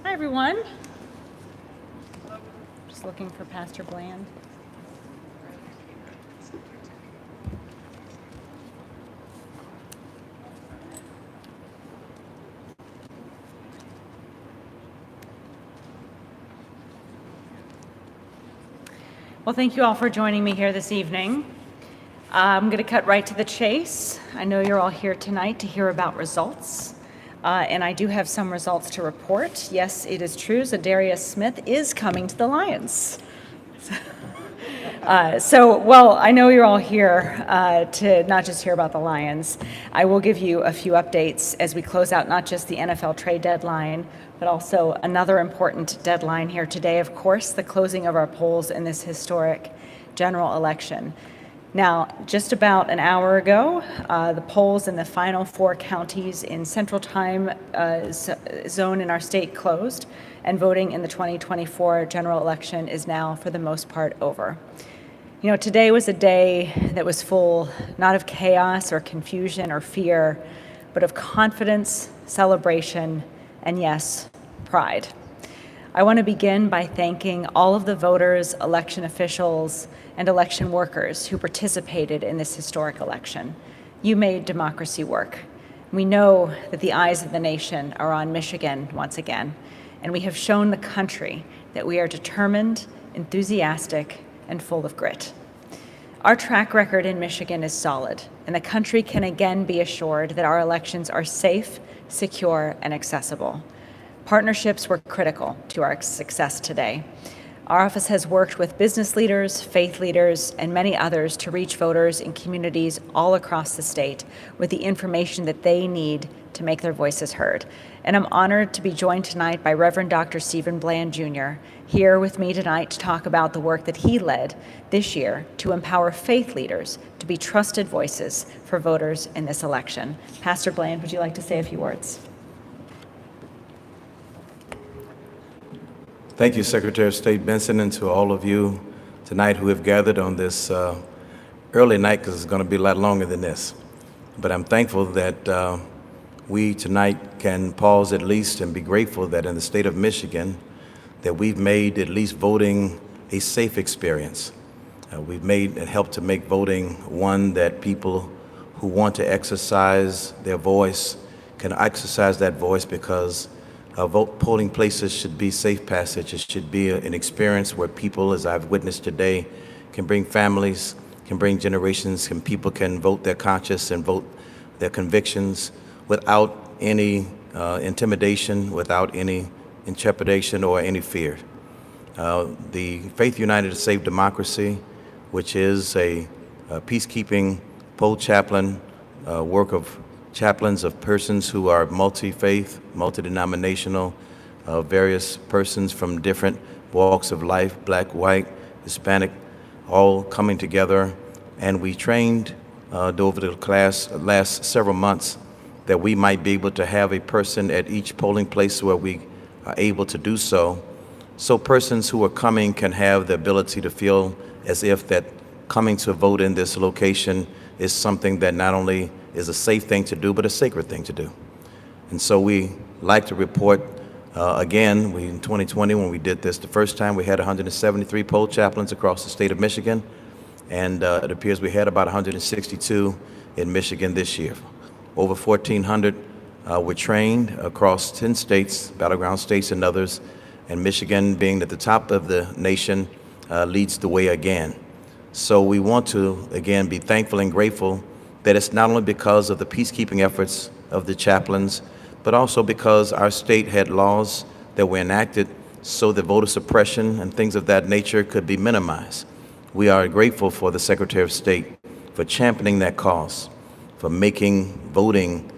Hi, everyone. Just looking for Pastor Bland. Well, thank you all for joining me here this evening. I'm going to cut right to the chase. I know you're all here tonight to hear about results, and I do have some results to report. Yes, it is true, Zadarius Smith is coming to the Lions. Well, I know you're all here to not just hear about the Lions. I will give you a few updates as we close out not just the NFL trade deadline, but also another important deadline here today, of course, the closing of our polls in this historic general election. Now, just about an hour ago, the polls in the final 4 counties in Central Time Zone in our state closed, and voting in the 2024 general election is now, for the most part, over. You know, today was a day that was full not of chaos or confusion or fear, but of confidence, celebration, and yes, pride. I want to begin by thanking all of the voters, election officials, and election workers who participated in this historic election. You made democracy work. We know that the eyes of the nation are on Michigan once again, and we have shown the country that we are determined, enthusiastic, and full of grit. Our track record in Michigan is solid, and the country can again be assured that our elections are safe, secure, and accessible. Partnerships were critical to our success today. Our office has worked with business leaders, faith leaders, and many others to reach voters in communities all across the state with the information that they need to make their voices heard. And I'm honored to be joined tonight by Reverend Dr. Stephen Bland Jr., here with me tonight to talk about the work that he led this year to empower faith leaders to be trusted voices for voters in this election. Pastor Bland, would you like to say a few words? Thank you, Secretary of State Benson, and to all of you tonight who have gathered on this early night, because it's going to be a lot longer than this. But I'm thankful that we tonight can pause at least and be grateful that in the state of Michigan that we've made at least voting a safe experience. We've made and helped to make voting one that people who want to exercise their voice can exercise that voice, because polling places should be safe passage. It should be an experience where people, as I've witnessed today, can bring families, can bring generations, and people can vote their conscience and vote their convictions without any intimidation, without any intrepidation or any fear. The Faith United to Save Democracy, which is a peacekeeping poll chaplain work of chaplains of persons who are multi-faith, multi-denominational, various persons from different walks of life, black, white, Hispanic, all coming together. And we trained over the last several months that we might be able to have a person at each polling place where we are able to do so. So persons who are coming can have the ability to feel as if that coming to vote in this location is something that not only is a safe thing to do, but a sacred thing to do. And so we like to report, again, in 2020, when we did this the first time, we had 173 poll chaplains across the state of Michigan, and it appears we had about 162 in Michigan this year. Over 1,400 were trained across 10 states, battleground states and others, and Michigan, being at the top of the nation, leads the way again. So we want to, again, be thankful and grateful that it's not only because of the peacekeeping efforts of the chaplains, but also because our state had laws that were enacted so that voter suppression and things of that nature could be minimized. We are grateful for the Secretary of State for championing that cause, for making voting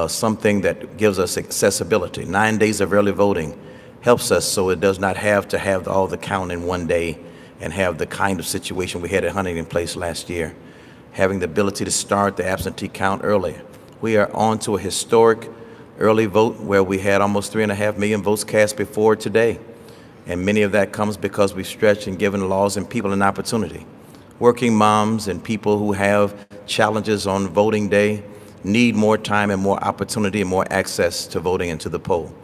something that gives us accessibility. 9 days of early voting helps us so it does not have to have all the count in one day and have the kind of situation we had at Huntington Place last year. Having the ability to start the absentee count earlier. We are on to a historic early vote where we had almost 3.5 million votes cast before today. And many of that comes because we've stretched and given laws and people an opportunity. Working moms and people who have challenges on voting day need more time and more opportunity and more access to voting and to the poll.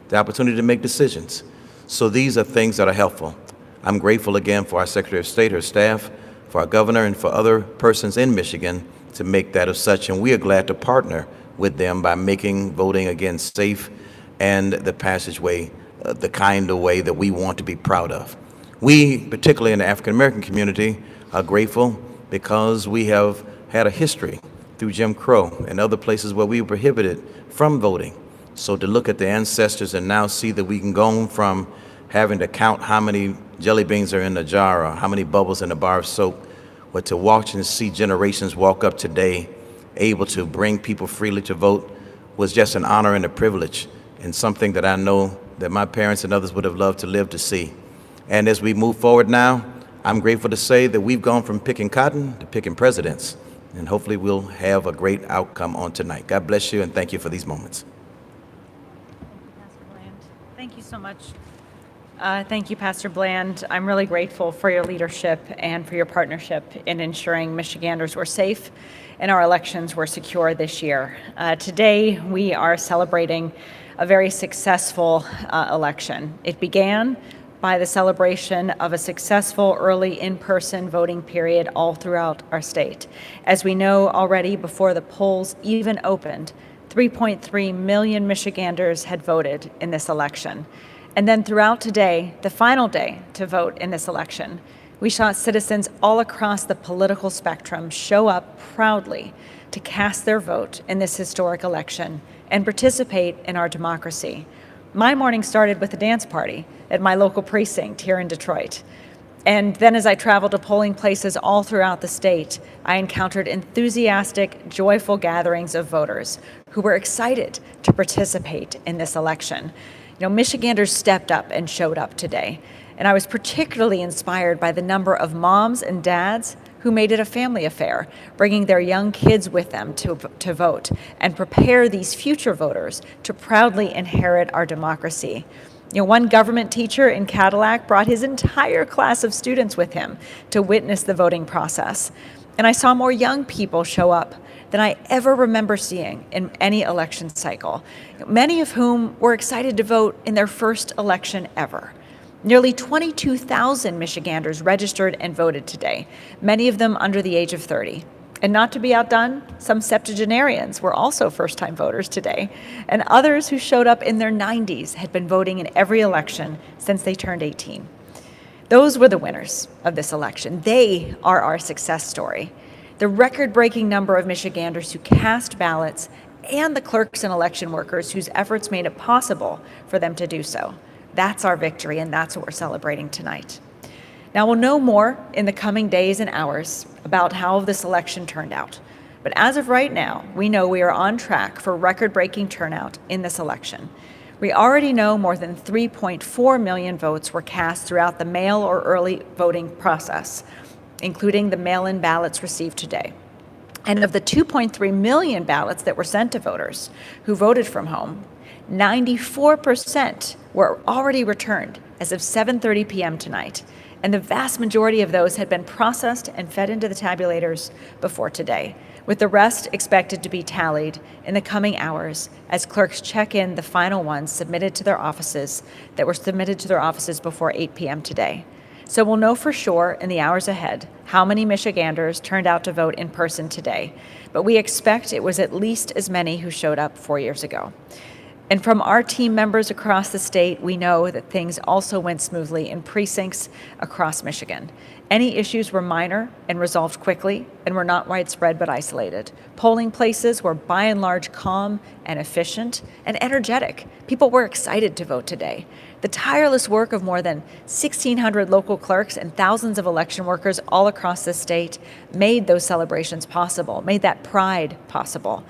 the opportunity to make decisions. So these are things that are helpful. I'm grateful again for our Secretary of State, her staff, for our governor, and for other persons in Michigan to make that of such, and we are glad to partner with them by making voting again safe and the passageway the kind of way that we want to be proud of. We, particularly in the African American community, are grateful because we have had a history through Jim Crow and other places where we were prohibited from voting. So to look at the ancestors and now see that we can go from having to count how many jelly beans are in a jar or how many bubbles in a bar of soap, but to watch and see generations walk up today able to bring people freely to vote was just an honor and a privilege, and something that I know that my parents and others would have loved to live to see. And as we move forward now, I'm grateful to say that we've gone from picking cotton to picking presidents, and hopefully we'll have a great outcome on tonight. God bless you, and thank you for these moments. Pastor Bland. Thank you so much. Thank you, Pastor Bland. I'm really grateful for your leadership and for your partnership in ensuring Michiganders were safe and our elections were secure this year. Today, we are celebrating a very successful election. It began by the celebration of a successful early in-person voting period all throughout our state. As we know already, before the polls even opened, 3.3 million Michiganders had voted in this election. And then throughout today, the final day to vote in this election, we saw citizens all across the political spectrum show up proudly to cast their vote in this historic election and participate in our democracy. My morning started with a dance party at my local precinct here in Detroit. And then as I traveled to polling places all throughout the state, I encountered enthusiastic, joyful gatherings of voters who were excited to participate in this election. You know, Michiganders stepped up and showed up today. And I was particularly inspired by the number of moms and dads who made it a family affair, bringing their young kids with them to vote and prepare these future voters to proudly inherit our democracy. You know, one government teacher in Cadillac brought his entire class of students with him to witness the voting process. And I saw more young people show up than I ever remember seeing in any election cycle, many of whom were excited to vote in their first election ever. Nearly 22,000 Michiganders registered and voted today, many of them under the age of 30. And not to be outdone, some septuagenarians were also first-time voters today, and others who showed up in their 90s had been voting in every election since they turned 18. Those were the winners of this election. They are our success story. The record-breaking number of Michiganders who cast ballots and the clerks and election workers whose efforts made it possible for them to do so. That's our victory, and that's what we're celebrating tonight. Now, we'll know more in the coming days and hours about how this election turned out. But as of right now, we know we are on track for record-breaking turnout in this election. We already know more than 3.4 million votes were cast throughout the mail or early voting process, including the mail-in ballots received today. And of the 2.3 million ballots that were sent to voters who voted from home, 94% were already returned as of 7:30 p.m. tonight, and the vast majority of those had been processed and fed into the tabulators before today, with the rest expected to be tallied in the coming hours as clerks check in the final ones submitted to their offices that were submitted to their offices before 8 p.m. today. So we'll know for sure in the hours ahead how many Michiganders turned out to vote in person today, but we expect it was at least as many who showed up 4 years ago. And from our team members across the state, we know that things also went smoothly in precincts across Michigan. Any issues were minor and resolved quickly and were not widespread but isolated. Polling places were by and large calm and efficient and energetic. People were excited to vote today. The tireless work of more than 1,600 local clerks and thousands of election workers all across the state made those celebrations possible, made that pride possible.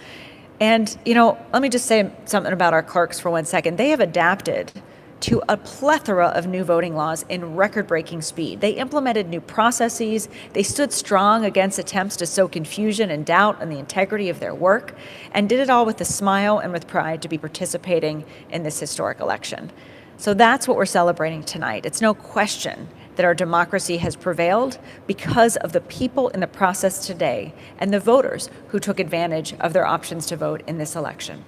And, you know, let me just say something about our clerks for 1 second. They have adapted to a plethora of new voting laws in record-breaking speed. They implemented new processes. They stood strong against attempts to sow confusion and doubt in the integrity of their work, and did it all with a smile and with pride to be participating in this historic election. So that's what we're celebrating tonight. It's no question that our democracy has prevailed because of the people in the process today and the voters who took advantage of their options to vote in this election.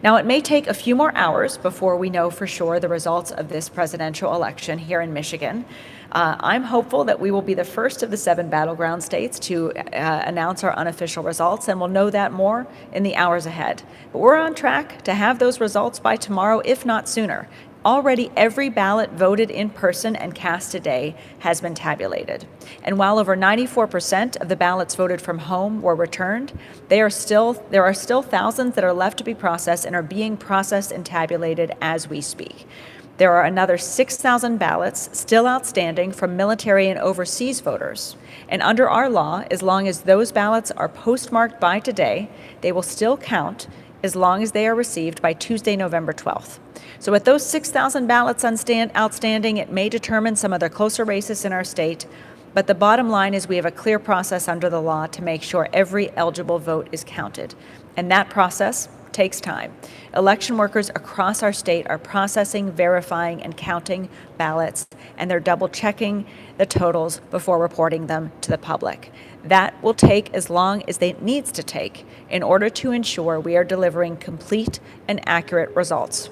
Now, it may take a few more hours before we know for sure the results of this presidential election here in Michigan. I'm hopeful that we will be the first of the 7 battleground states to announce our unofficial results, and we'll know that more in the hours ahead. But we're on track to have those results by tomorrow, if not sooner. Already, every ballot voted in person and cast today has been tabulated. And while over 94% of the ballots voted from home were returned, there are still thousands that are left to be processed and are being processed and tabulated as we speak. There are another 6,000 ballots still outstanding from military and overseas voters. And under our law, as long as those ballots are postmarked by today, they will still count as long as they are received by Tuesday, November 12th. So with those 6,000 ballots outstanding, it may determine some of the closer races in our state, but the bottom line is we have a clear process under the law to make sure every eligible vote is counted. And that process takes time. Election workers across our state are processing, verifying, and counting ballots, and they're double-checking the totals before reporting them to the public. That will take as long as it needs to take in order to ensure we are delivering complete and accurate results.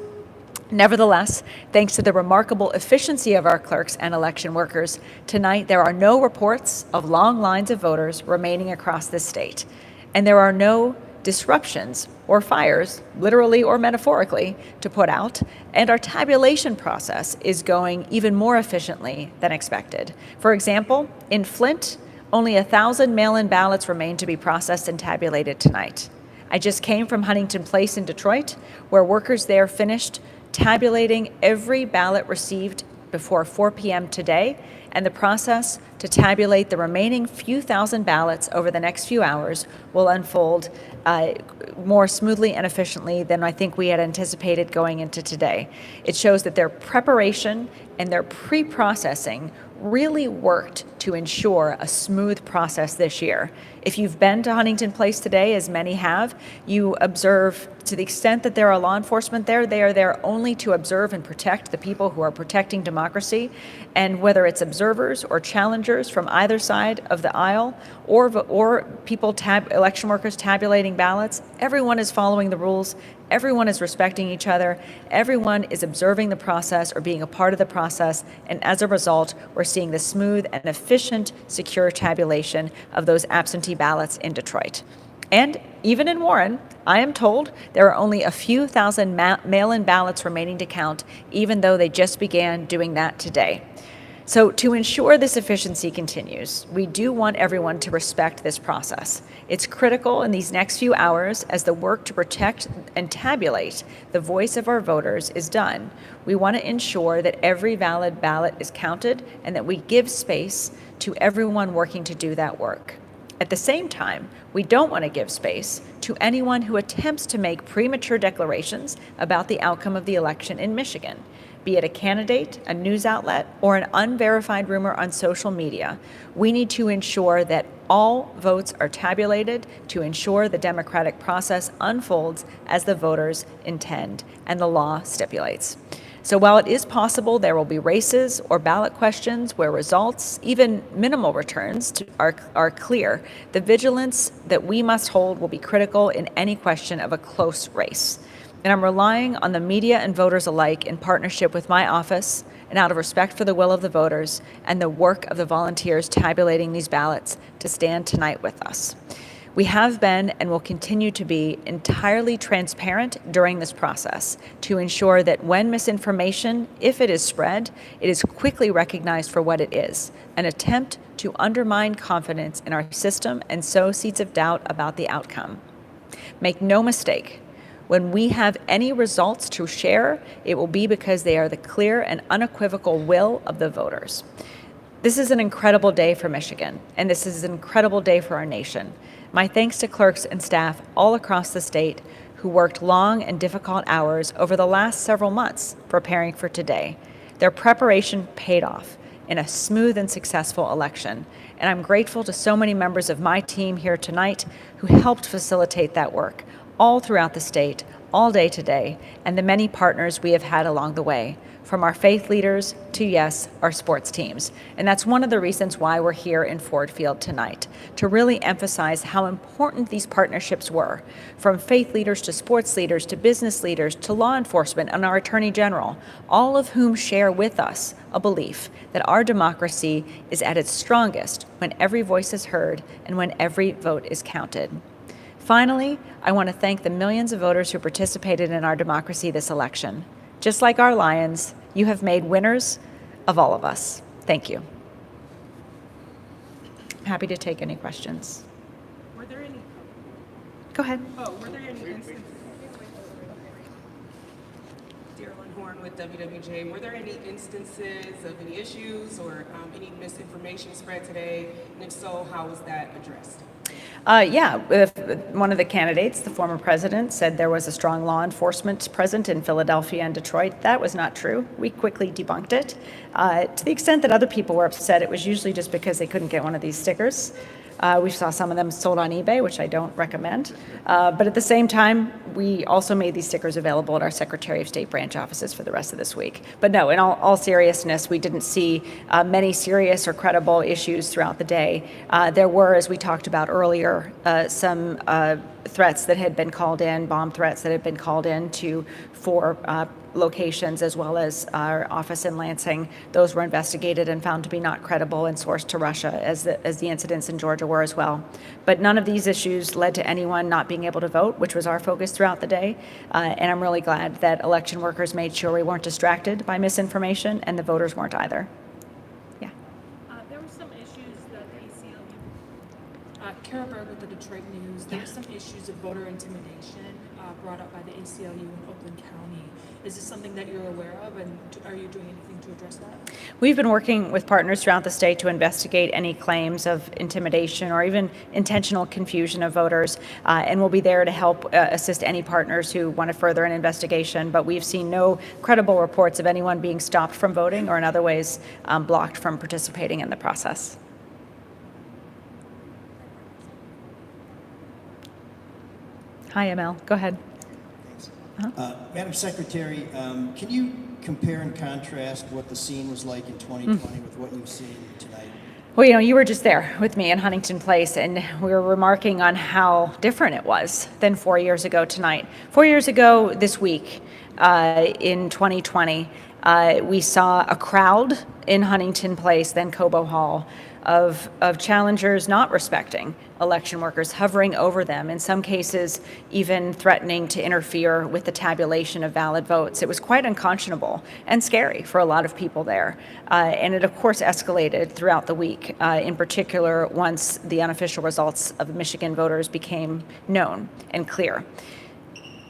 Nevertheless, thanks to the remarkable efficiency of our clerks and election workers, tonight there are no reports of long lines of voters remaining across this state, and there are no disruptions or fires, literally or metaphorically, to put out, and our tabulation process is going even more efficiently than expected. For example, in Flint, only 1,000 mail-in ballots remain to be processed and tabulated tonight. I just came from Huntington Place in Detroit, where workers there finished tabulating every ballot received before 4 p.m. today, and the process to tabulate the remaining few thousand ballots over the next few hours will unfold more smoothly and efficiently than I think we had anticipated going into today. It shows that their preparation and their pre-processing really worked to ensure a smooth process this year. If you've been to Huntington Place today, as many have, you observe, to the extent that there are law enforcement there, they are there only to observe and protect the people who are protecting democracy. And whether it's observers or challengers from either side of the aisle, or people, election workers tabulating ballots, everyone is following the rules. Everyone is respecting each other. Everyone is observing the process or being a part of the process. And as a result, we're seeing the smooth and efficient, secure tabulation of those absentee ballots in Detroit. And even in Warren, I am told there are only a few thousand mail-in ballots remaining to count, even though they just began doing that today. So to ensure this efficiency continues, we do want everyone to respect this process. It's critical in these next few hours as the work to protect and tabulate the voice of our voters is done. We want to ensure that every valid ballot is counted and that we give space to everyone working to do that work. At the same time, we don't want to give space to anyone who attempts to make premature declarations about the outcome of the election in Michigan. Be it a candidate, a news outlet, or an unverified rumor on social media, we need to ensure that all votes are tabulated to ensure the democratic process unfolds as the voters intend and the law stipulates. So while it is possible there will be races or ballot questions where results, even minimal returns, are clear, the vigilance that we must hold will be critical in any question of a close race. And I'm relying on the media and voters alike in partnership with my office and out of respect for the will of the voters and the work of the volunteers tabulating these ballots to stand tonight with us. We have been and will continue to be entirely transparent during this process to ensure that when misinformation, if it is spread, it is quickly recognized for what it is, an attempt to undermine confidence in our system and sow seeds of doubt about the outcome. Make no mistake, when we have any results to share, it will be because they are the clear and unequivocal will of the voters. This is an incredible day for Michigan, and this is an incredible day for our nation. My thanks to clerks and staff all across the state who worked long and difficult hours over the last several months preparing for today. Their preparation paid off in a smooth and successful election, and I'm grateful to so many members of my team here tonight who helped facilitate that work all throughout the state, all day today and the many partners we have had along the way, from our faith leaders to, yes, our sports teams. And that's one of the reasons why we're here in Ford Field tonight, to really emphasize how important these partnerships were, from faith leaders to sports leaders to business leaders to law enforcement and our Attorney General, all of whom share with us a belief that our democracy is at its strongest when every voice is heard and when every vote is counted. Finally, I want to thank the millions of voters who participated in our democracy this election. Just like our Lions, you have made winners of all of us. Thank you. Happy to take any questions. Were there any? Go ahead. Were there any instances? Jocelyn Horn with WWJ. Were there any instances of any issues or any misinformation spread today? And if so, how was that addressed? One of the candidates, the former president, said there was a strong law enforcement present in Philadelphia and Detroit. That was not true. We quickly debunked it. To the extent that other people were upset, it was usually just because they couldn't get one of these stickers. We saw some of them sold on eBay, which I don't recommend. But at the same time, we also made these stickers available at our Secretary of State branch offices for the rest of this week. But no, in all seriousness, we didn't see many serious or credible issues throughout the day. There were, as we talked about earlier, some threats that had been called in, bomb threats that had been called in to four locations, as well as our office in Lansing. Those were investigated and found to be not credible and sourced to Russia, as the incidents in Georgia were as well. But none of these issues led to anyone not being able to vote, which was our focus throughout the day. And I'm really glad that election workers made sure we weren't distracted by misinformation, and the voters weren't either. Yeah. There were some issues that the ACLU, Kara Berg with the Detroit News, there were some issues of voter intimidation brought up by the ACLU in Oakland County. Is this something that you're aware of, and are you doing anything to address that? We've been working with partners throughout the state to investigate any claims of intimidation or even intentional confusion of voters, and we'll be there to help assist any partners who want to further an investigation. But we've seen no credible reports of anyone being stopped from voting or in other ways blocked from participating in the process. Hi, ML. Go ahead. Madam Secretary, can you compare and contrast what the scene was like in 2020 with what you've seen tonight? Well, you were just there with me in Huntington Place, and we were remarking on how different it was than 4 years ago tonight. 4 years ago this week, in 2020, we saw a crowd in Huntington Place, then Cobo Hall, of challengers not respecting election workers, hovering over them, in some cases even threatening to interfere with the tabulation of valid votes. It was quite unconscionable and scary for a lot of people there. And it, of course, escalated throughout the week, in particular once the unofficial results of Michigan voters became known and clear.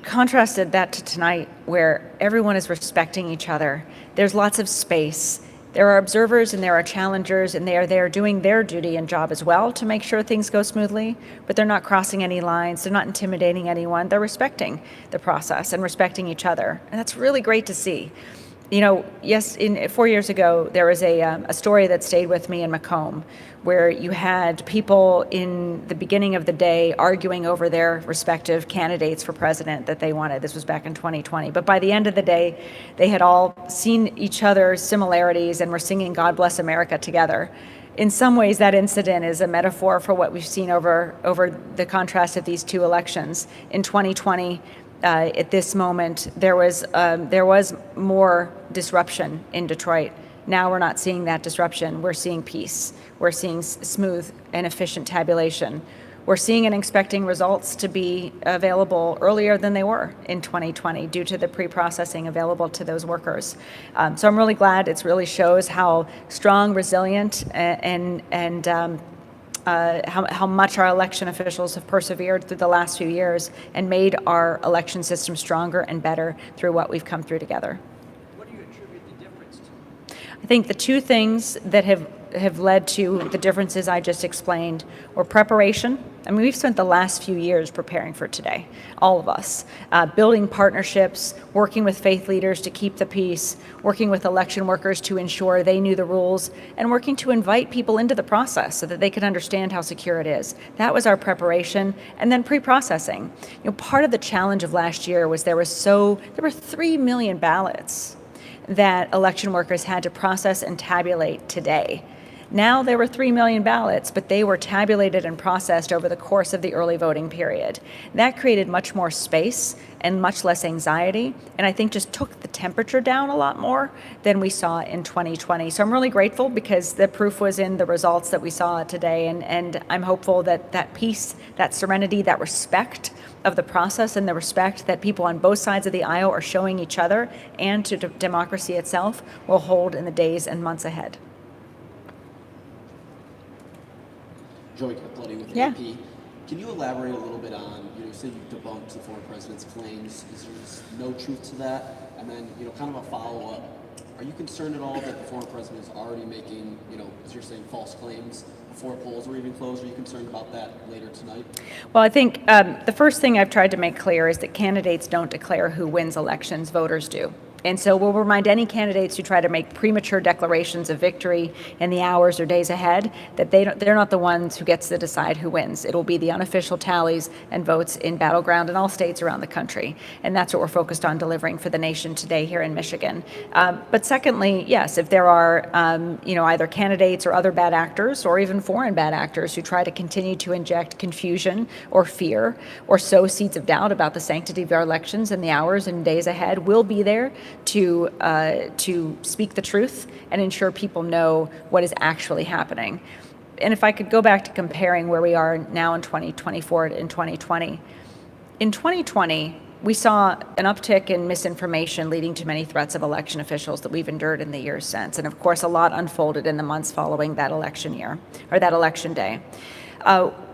Contrasted that to tonight, where everyone is respecting each other. There's lots of space. There are observers and there are challengers, and they are there doing their duty and job as well to make sure things go smoothly, but they're not crossing any lines. They're not intimidating anyone. They're respecting the process and respecting each other. And that's really great to see. Yes, 4 years ago, there was a story that stayed with me in Macomb, where you had people in the beginning of the day arguing over their respective candidates for president that they wanted. This was back in 2020. But by the end of the day, they had all seen each other's similarities and were singing God Bless America together. In some ways, that incident is a metaphor for what we've seen over the contrast of these two elections. In 2020, at this moment, there was more disruption in Detroit. Now we're not seeing that disruption. We're seeing peace. We're seeing smooth and efficient tabulation. We're seeing and expecting results to be available earlier than they were in 2020 due to the pre-processing available to those workers. So I'm really glad. It really shows how strong, resilient, and how much our election officials have persevered through the last few years and made our election system stronger and better through what we've come through together. What do you attribute the difference to? I think the two things that have led to the differences I just explained were preparation I mean, we've spent the last few years preparing for today, all of us, building partnerships, working with faith leaders to keep the peace, working with election workers to ensure they knew the rules, and working to invite people into the process so that they could understand how secure it is. That was our preparation, and then pre-processing. Part of the challenge of last year was there were 3 million ballots that election workers had to process and tabulate today. Now there were 3 million ballots, but they were tabulated and processed over the course of the early voting period. That created much more space and much less anxiety, and I think just took the temperature down a lot more than we saw in 2020. So I'm really grateful because the proof was in the results that we saw today, and I'm hopeful that that peace, that serenity, that respect of the process and the respect that people on both sides of the aisle are showing each other and to democracy itself will hold in the days and months ahead. Joey Capoletti with Yeah. AP. Can you elaborate a little bit on, you say you debunked the former president's claims. Is there no truth to that? And then, kind of a follow-up. Are you concerned at all that the former president is already making, as you're saying, false claims before polls were even closed? Are you concerned about that later tonight? Well, I think the first thing I've tried to make clear is that candidates don't declare who wins elections, voters do. And so we'll remind any candidates who try to make premature declarations of victory in the hours or days ahead that they're not the ones who gets to decide who wins. It will be the unofficial tallies and votes in battleground in all states around the country. And that's what we're focused on delivering for the nation today here in Michigan. But secondly, yes, if there are either candidates or other bad actors or even foreign bad actors who try to continue to inject confusion or fear or sow seeds of doubt about the sanctity of our elections in the hours and days ahead, we'll be there to speak the truth and ensure people know what is actually happening. And if I could go back to comparing where we are now in 2024 in 2020. In 2020, we saw an uptick in misinformation leading to many threats of election officials that we've endured in the years since. And of course, a lot unfolded in the months following that election year, or that election day.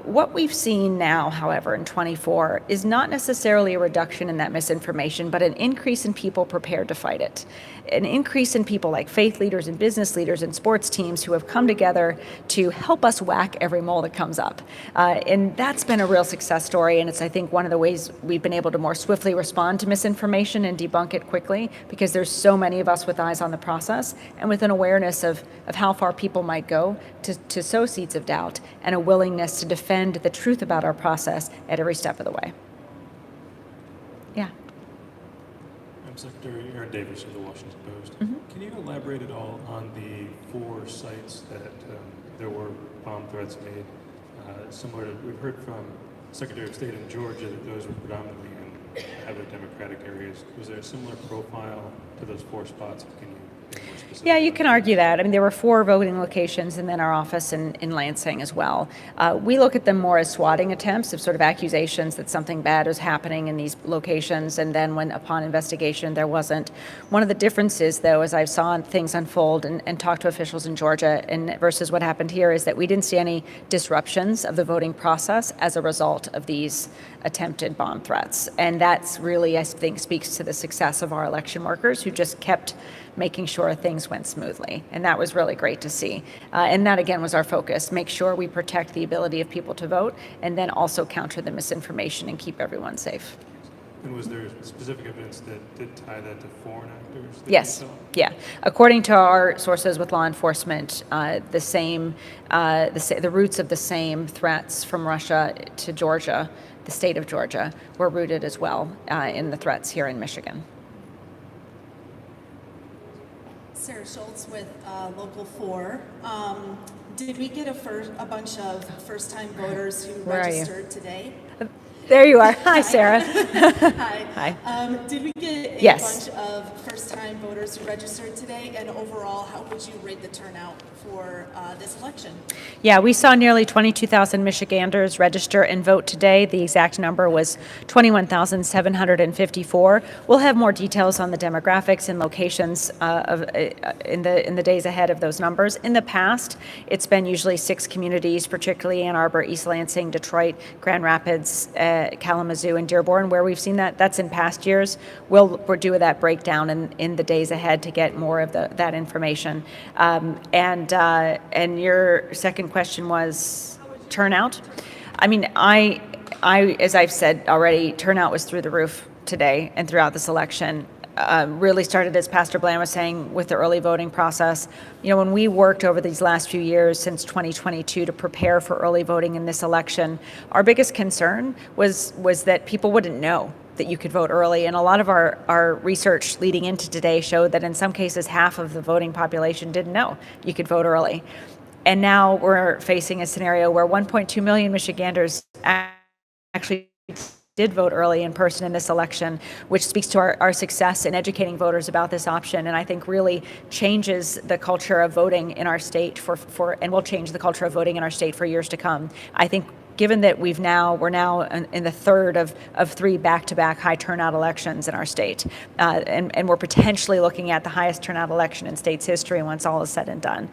What we've seen now, however, in 24 is not necessarily a reduction in that misinformation, but an increase in people prepared to fight it. An increase in people like faith leaders and business leaders and sports teams who have come together to help us whack every mole that comes up. And that's been a real success story, and it's, I think, one of the ways we've been able to more swiftly respond to misinformation and debunk it quickly, because there's so many of us with eyes on the process and with an awareness of how far people might go to sow seeds of doubt and a willingness to defend the truth about our process at every step of the way. Yeah. I'm Secretary Aaron Davis of the Washington Post. Can you elaborate at all on the 4 sites that there were bomb threats made? Similar to, we've heard from Secretary of State in Georgia that those were predominantly in heavily Democratic areas. Was there a similar profile to those 4 spots? Can you be more specific? Yeah, you can argue that. I mean, there were 4 voting locations and then our office in Lansing as well. We look at them more as swatting attempts of sort of accusations that something bad is happening in these locations, and then when upon investigation there wasn't. One of the differences, though, as I saw things unfold and talked to officials in Georgia and versus what happened here, is that we didn't see any disruptions of the voting process as a result of these attempted bomb threats. And that's really, I think, speaks to the success of our election workers who just kept making sure things went smoothly. And that was really great to see. And that, again, was our focus, make sure we protect the ability of people to vote and then also counter the misinformation and keep everyone safe. And was there specific events that did tie that to foreign actors? That Yes. you saw? Yeah. According to our sources with law enforcement, the roots of the same threats from Russia to Georgia, the state of Georgia, were rooted as well in the threats here in Michigan. Sarah Schultz with Local 4. Did we get a bunch of first-time voters who Where are you? registered today? There you are. Hi, Sarah. Hi. Hi. Did we get a Yes. bunch of first-time voters who registered today? And overall, how would you rate the turnout for this election? Yeah, we saw nearly 22,000 Michiganders register and vote today. The exact number was 21,754. We'll have more details on the demographics and locations in the days ahead of those numbers. In the past, it's been usually 6 communities, particularly Ann Arbor, East Lansing, Detroit, Grand Rapids, Kalamazoo, and Dearborn, where we've seen that. That's in past years. We'll do that breakdown in the days ahead to get more of that information. And your second question was turnout. I mean, as I've said already, turnout was through the roof today and throughout this election. Really started, as Pastor Bland was saying, with the early voting process. You know, when we worked over these last few years since 2022 to prepare for early voting in this election, our biggest concern was that people wouldn't know that you could vote early. And a lot of our research leading into today showed that in some cases, half of the voting population didn't know you could vote early. And now we're facing a scenario where 1.2 million Michiganders actually did vote early in person in this election, which speaks to our success in educating voters about this option, and I think really changes the culture of voting in our state and will change the culture of voting in our state for years to come. I think given that we're now in the third of three back-to-back high turnout elections in our state, and we're potentially looking at the highest turnout election in state's history once all is said and done.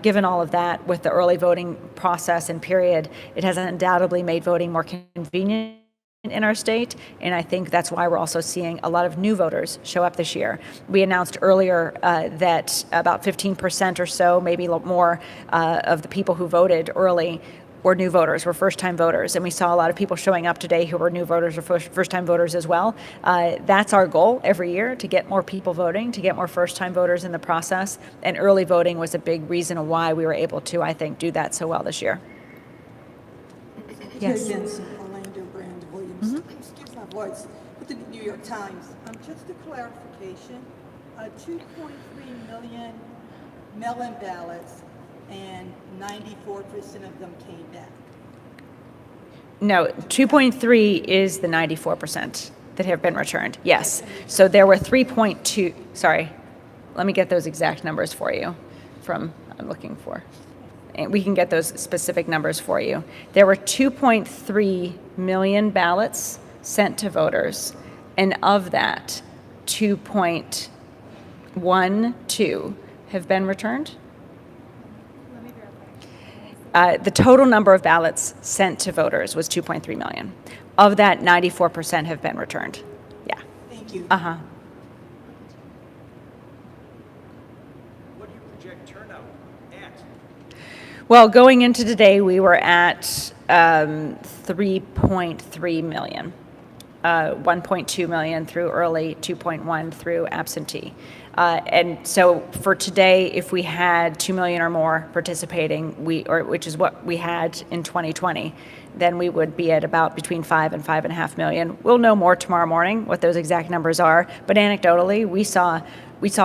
Given all of that, with the early voting process and period, it has undoubtedly made voting more convenient in our state, and I think that's why we're also seeing a lot of new voters show up this year. We announced earlier that about 15% or so, maybe more, of the people who voted early were new voters, were first-time voters, and we saw a lot of people showing up today who were new voters or first-time voters as well. That's our goal every year, to get more people voting, to get more first-time voters in the process, and early voting was a big reason why we were able to, I think, do that so well this year. Yes. Benson, Orlando Brand Williams. Excuse my voice. With the New York Times. Just a clarification. 2.3 million mail-in ballots, and 94% of them came back. No, 2.3 is the 94% that have been returned. Yes. So there were 3.2. Sorry, let me get those exact numbers for you. I'm looking for. And we can get those specific numbers for you. There were 2.3 million ballots sent to voters, and of that, 2.12 have been returned. The total number of ballots sent to voters was 2.3 million. Of that, 94% have been returned. Yeah. Thank you. Uh-huh. What do you project turnout at? Well, going into today, we were at 3.3 million. 1.2 million through early, 2.1 through absentee. And so for today, if we had 2 million or more participating, which is what we had in 2020, then we would be at about between 5 and 5.5 million. We'll know more tomorrow morning what those exact numbers are, but anecdotally, we saw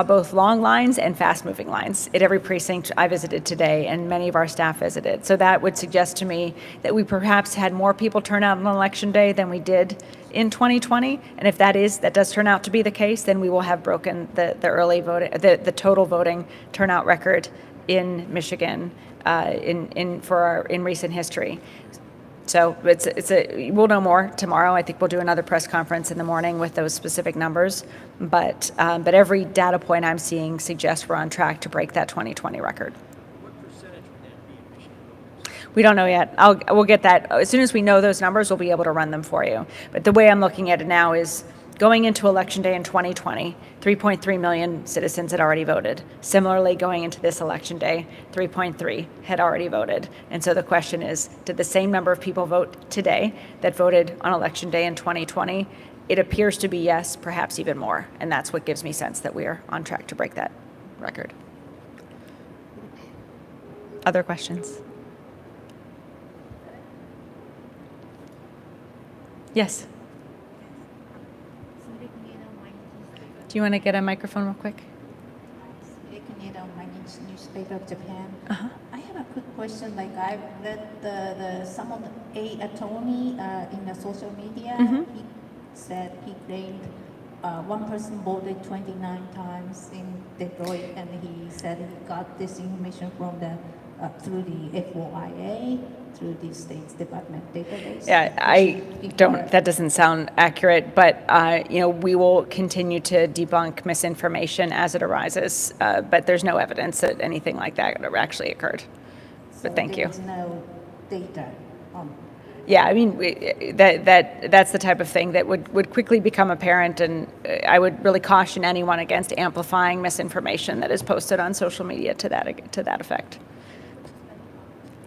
both long lines and fast-moving lines at every precinct I visited today, and many of our staff visited. So that would suggest to me that we perhaps had more people turn out on Election Day than we did in 2020. And if that does turn out to be the case, then we will have broken the early voting, the total voting turnout record in Michigan in recent history. So we'll know more tomorrow. I think we'll do another press conference in the morning with those specific numbers. But every data point I'm seeing suggests we're on track to break that 2020 record. What percentage would that be in Michigan? We don't know yet. We'll get that as soon as we know those numbers. We'll be able to run them for you. But the way I'm looking at it now is going into Election Day in 2020, 3.3 million citizens had already voted. Similarly, going into this Election Day, 3.3 had already voted. And so the question is, did the same number of people vote today that voted on Election Day in 2020? It appears to be yes, perhaps even more. And that's what gives me sense that we are on track to break that record. Other questions? Yes. Do you want to get a microphone real quick? Newspaper of Japan. Uh-huh. I have a quick question. Like I've read some of a attorney in the social media. Mm-hmm. He said he claimed one person voted 29 times in Detroit, and he said he got this information from through the FOIA, through the State's Department database. Yeah, that doesn't sound accurate, but we will continue to debunk misinformation as it arises, but there's no evidence that anything like that actually occurred. But thank you. There's no data on. Yeah, I mean, that's the type of thing that would quickly become apparent, and I would really caution anyone against amplifying misinformation that is posted on social media to that effect.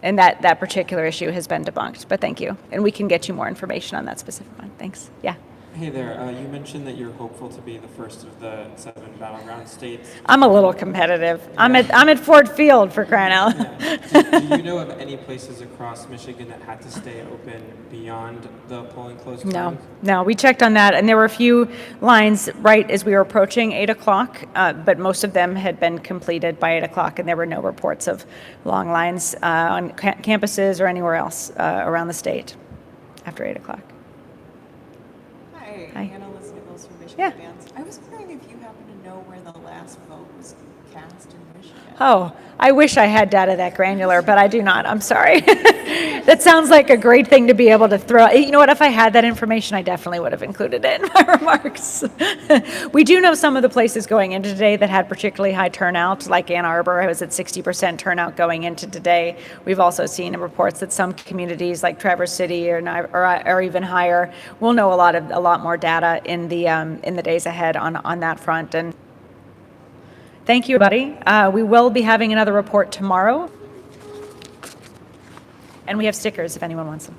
And that particular issue has been debunked, but thank you. And we can get you more information on that specific one. Thanks. Yeah. Hey there, you mentioned that you're hopeful to be the first of the 7 battleground states. I'm a little competitive. I'm at Ford Field, for crying out loud. Yeah. Do you know of any places across Michigan that had to stay open beyond the polling close time? No, we checked on that, and there were a few lines right as we were approaching 8 o'clock, but most of them had been completed by 8 o'clock, and there were no reports of long lines on campuses or anywhere else around the state after 8 o'clock. Hi, Hi. Hannah Nichols from Michigan Yeah. Advance. I was wondering if you happen to know where the last vote was cast in Michigan. Oh, I wish I had data that granular, but I do not. I'm sorry. That sounds like a great thing to be able to throw. You know what? If I had that information, I definitely would have included it in my remarks. We do know some of the places going into today that had particularly high turnout, like Ann Arbor was at 60% turnout going into today. We've also seen reports that some communities like Traverse City are even higher. We'll know a lot more data in the days ahead on that front. And thank you, everybody. We will be having another report tomorrow. And we have stickers if anyone wants them.